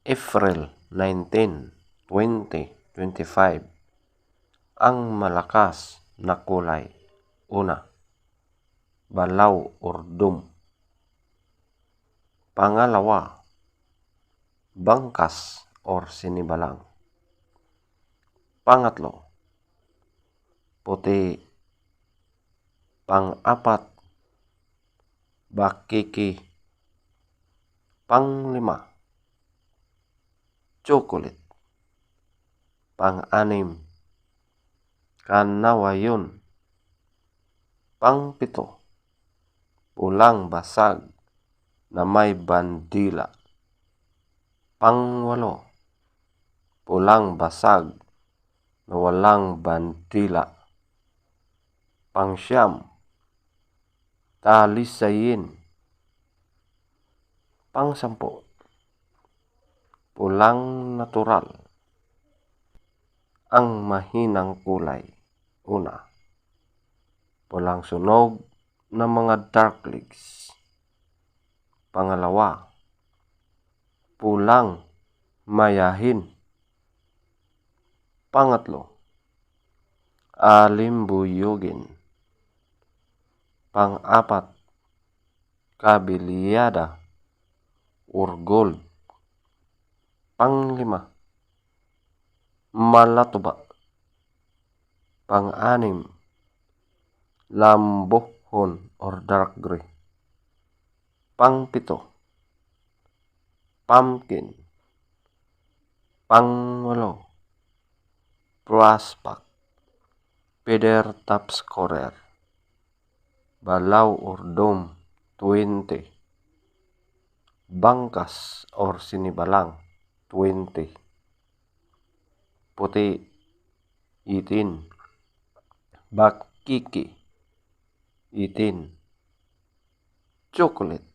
April 19, 2025. Ang malakas na kulay. Una, balaw or dum. Pangalawa, bangkas or sinibalang. Pangatlo, puti. Pang-apat, bakiki. Panglima, chocolate. Pang-anim, kanawayon. Pang-pito, pulang basag na may bandila. Pang-walo, pulang basag na walang bandila. Pang-siyam, talisayin. Pang-sampu, pulang natural. Ang mahinang kulay. Una, pulang sunog ng mga dark leaves. Pangalawa, pulang mayahin. Pangatlo, alimbuyugin. Pang-apat, kabiliyada or gold. Panglima, malatuba. Pang-anim, lambohon or dark gray. Pang-pito, pumpkin. Pang-walo, prospect. Feather top scorer. Balaw or dome, 20. Bangkas or sinibalang, 20. Puti, 18. Bakiki, 18. Chocolate,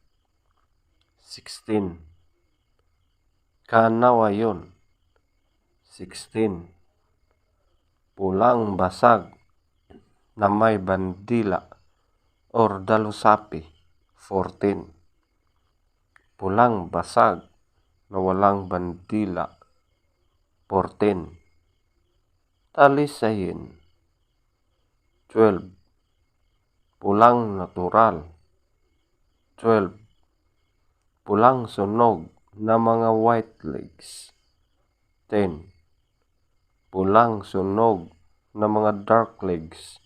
16. Kanawayon, 16. Pulang basag na may bandila or dalusapi, 14. Pulang basag na walang bandila, 14. Talisayin, 12. Pulang natural, 12. Pulang sunog na mga white legs, 10. Pulang sunog na mga dark legs,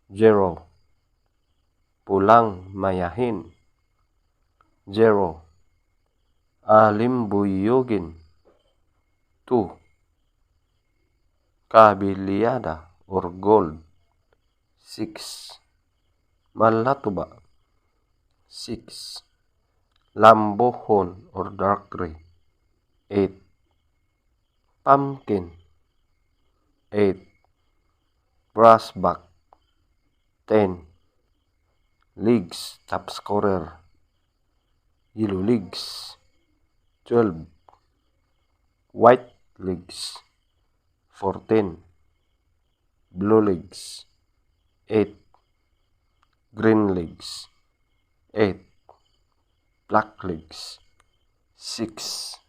0. Pulang mayahin, 0. Alimbuyugin, 2. Kabiliyada or gold, 6. Malatuba, 6. Lambohon or dark gray, 8. Pumpkin, 8. Brassback, 10. Legs top scorer, yellow legs, 12. White legs, 14. Blue legs, 8. Green legs, 8. Black legs, 6.